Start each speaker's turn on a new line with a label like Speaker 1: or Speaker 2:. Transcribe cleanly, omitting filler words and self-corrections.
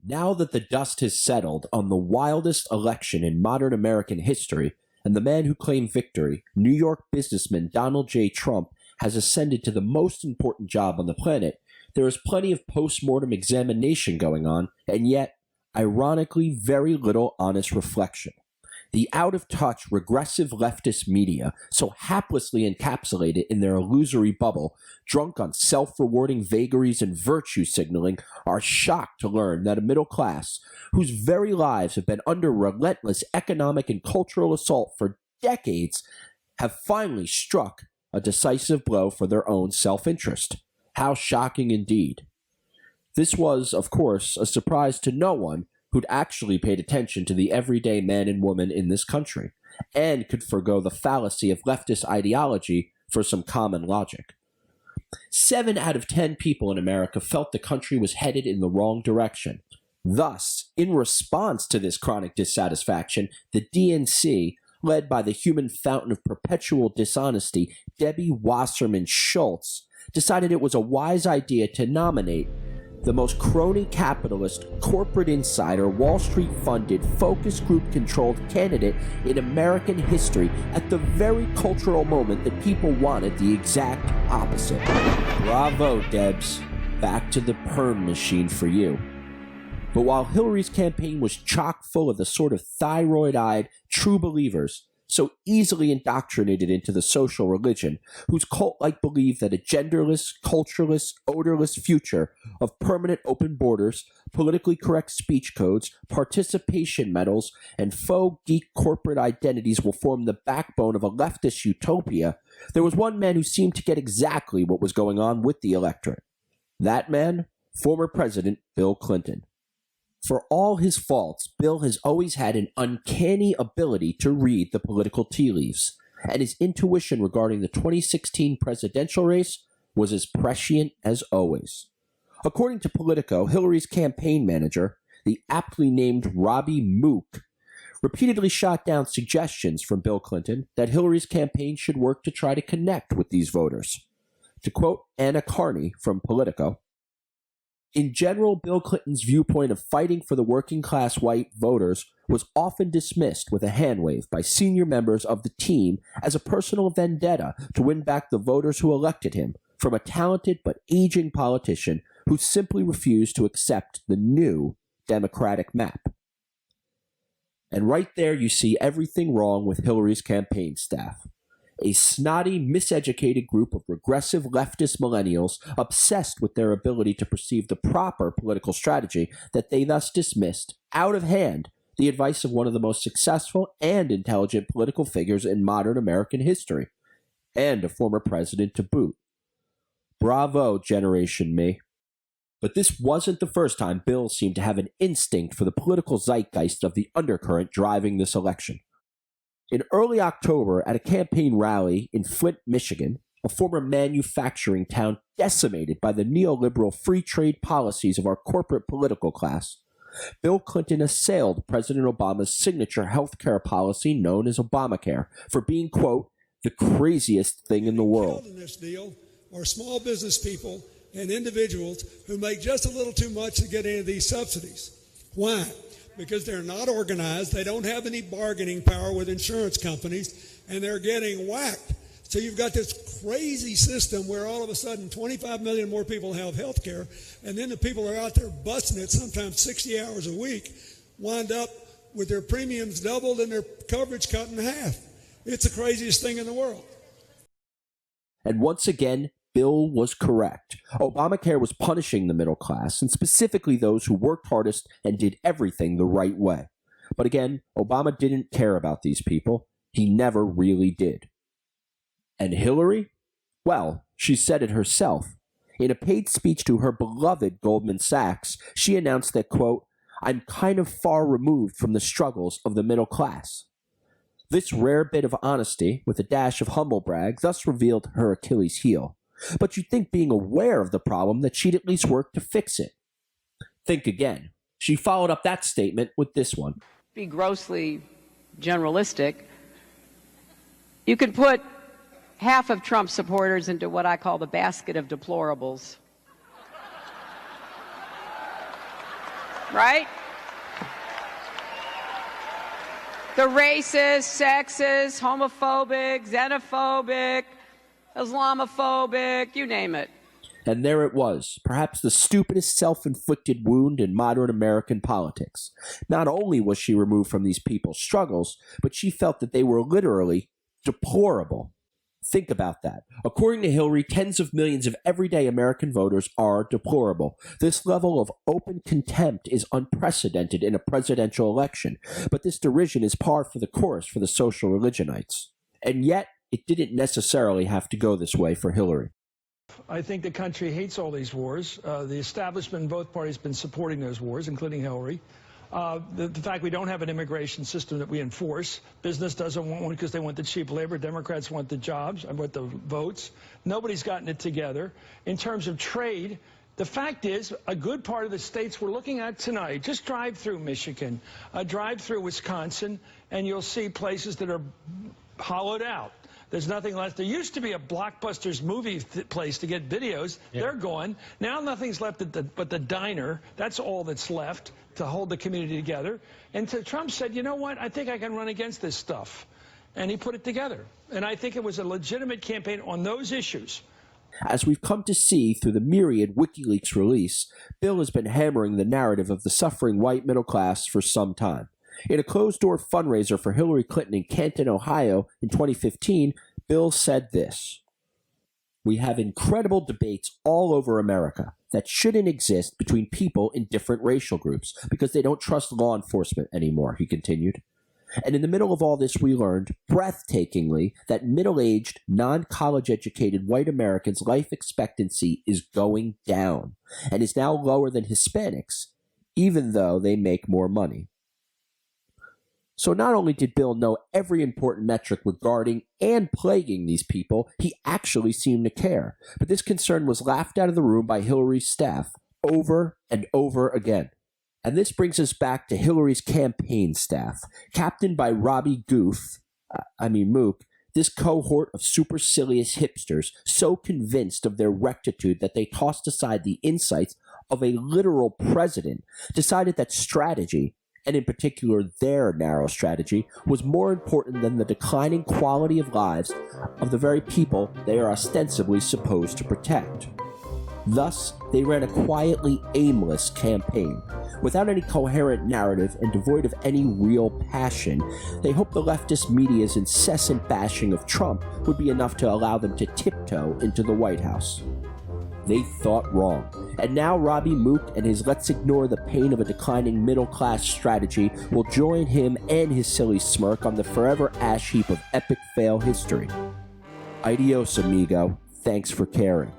Speaker 1: Now that the dust has settled on the wildest election in modern American history, and the man who claimed victory, New York businessman Donald J. Trump, has ascended to the most important job on the planet, there is plenty of post-mortem examination going on, and yet, ironically, very little honest reflection. The out-of-touch, regressive leftist media, so haplessly encapsulated in their illusory bubble, drunk on self-rewarding vagaries and virtue signaling, are shocked to learn that a middle class, whose very lives have been under relentless economic and cultural assault for decades, have finally struck a decisive blow for their own self-interest. How shocking indeed. This was, of course, a surprise to no one who'd actually paid attention to the everyday man and woman in this country, and could forgo the fallacy of leftist ideology for some common logic. 7 out of 10 people in America felt the country was headed in the wrong direction. Thus, in response to this chronic dissatisfaction, the DNC, led by the human fountain of perpetual dishonesty, Debbie Wasserman Schultz, decided it was a wise idea to nominate the most crony capitalist, corporate insider, Wall Street funded, focus group controlled candidate in American history at the very cultural moment that people wanted the exact opposite. Bravo, Debs. Back to the perm machine for you. But while Hillary's campaign was chock full of the sort of thyroid-eyed true believers, so easily indoctrinated into the social religion, whose cult-like belief that a genderless, cultureless, odorless future of permanent open borders, politically correct speech codes, participation medals, and faux geek corporate identities will form the backbone of a leftist utopia, there was one man who seemed to get exactly what was going on with the electorate. That man, former President Bill Clinton. For all his faults, Bill has always had an uncanny ability to read the political tea leaves, and his intuition regarding the 2016 presidential race was as prescient as always. According to Politico, Hillary's campaign manager, the aptly named Robbie Mook, repeatedly shot down suggestions from Bill Clinton that Hillary's campaign should work to try to connect with these voters. To quote Anna Carney from Politico, in general, Bill Clinton's viewpoint of fighting for the working-class white voters was often dismissed with a hand wave by senior members of the team as a personal vendetta to win back the voters who elected him from a talented but aging politician who simply refused to accept the new Democratic map. And right there you see everything wrong with Hillary's campaign staff. A snotty, miseducated group of regressive leftist millennials obsessed with their ability to perceive the proper political strategy that they thus dismissed, out of hand, the advice of one of the most successful and intelligent political figures in modern American history, and a former president to boot. Bravo, Generation Me. But this wasn't the first time Bill seemed to have an instinct for the political zeitgeist of the undercurrent driving this election. In early October, at a campaign rally in Flint, Michigan, a former manufacturing town decimated by the neoliberal free trade policies of our corporate political class, Bill Clinton assailed President Obama's signature health care policy known as Obamacare for being, quote, the craziest thing in the world.
Speaker 2: In this deal are small business people and individuals who make just a little too much to get any of these subsidies. Why? Because they're not organized, they don't have any bargaining power with insurance companies, and they're getting whacked. So you've got this crazy system where all of a sudden 25 million more people have health care, and then the people are out there busting it sometimes 60 hours a week, wind up with their premiums doubled and their coverage cut in half. It's the craziest thing in the world.
Speaker 1: And once again, Bill was correct. Obamacare was punishing the middle class, and specifically those who worked hardest and did everything the right way. But again, Obama didn't care about these people. He never really did. And Hillary? Well, she said it herself. In a paid speech to her beloved Goldman Sachs, she announced that, quote, I'm kind of far removed from the struggles of the middle class. This rare bit of honesty, with a dash of humble brag, thus revealed her Achilles heel. But you'd think being aware of the problem that she'd at least work to fix it. Think again. She followed up that statement with this one.
Speaker 3: Be grossly generalistic. You could put half of Trump supporters into what I call the basket of deplorables. right? The racist, sexist, homophobic, xenophobic, Islamophobic, you name it.
Speaker 1: And there it was, perhaps the stupidest self-inflicted wound in modern American politics. Not only was she removed from these people's struggles, but she felt that they were literally deplorable. Think about that. According to Hillary, tens of millions of everyday American voters are deplorable. This level of open contempt is unprecedented in a presidential election, but this derision is par for the course for the social religionites. And yet, it didn't necessarily have to go this way for Hillary.
Speaker 4: I think the country hates all these wars. The establishment in both parties have been supporting those wars, including Hillary. The fact we don't have an immigration system that we enforce. Business doesn't want one because they want the cheap labor. Democrats want the jobs. I want the votes. Nobody's gotten it together. In terms of trade, the fact is a good part of the states we're looking at tonight, just drive through Michigan, drive through Wisconsin, and you'll see places that are hollowed out. There's nothing left. There used to be a Blockbusters movie place to get videos. Yeah. They're gone. Now nothing's left but the diner. That's all that's left to hold the community together. And Trump said, you know what? I think I can run against this stuff. And he put it together. And I think it was a legitimate campaign on those issues.
Speaker 1: As we've come to see through the myriad WikiLeaks release, Bill has been hammering the narrative of the suffering white middle class for some time. In a closed-door fundraiser for Hillary Clinton in Canton, Ohio in 2015, Bill said this: "We have incredible debates all over America that shouldn't exist between people in different racial groups because they don't trust law enforcement anymore," he continued. And in the middle of all this, we learned, breathtakingly, that middle-aged, non-college educated white Americans' life expectancy is going down and is now lower than Hispanics, even though they make more money. So not only did Bill know every important metric regarding and plaguing these people, he actually seemed to care. But this concern was laughed out of the room by Hillary's staff over and over again. And this brings us back to Hillary's campaign staff, captained by Robbie Mook, this cohort of supercilious hipsters so convinced of their rectitude that they tossed aside the insights of a literal president, decided that strategy, and in particular their narrow strategy, was more important than the declining quality of lives of the very people they are ostensibly supposed to protect. Thus, they ran a quietly aimless campaign. Without any coherent narrative and devoid of any real passion, they hoped the leftist media's incessant bashing of Trump would be enough to allow them to tiptoe into the White House. They thought wrong. And now Robbie Mook and his let's ignore the pain of a declining middle-class strategy will join him and his silly smirk on the forever ash heap of epic fail history. Adios, amigo. Thanks for caring.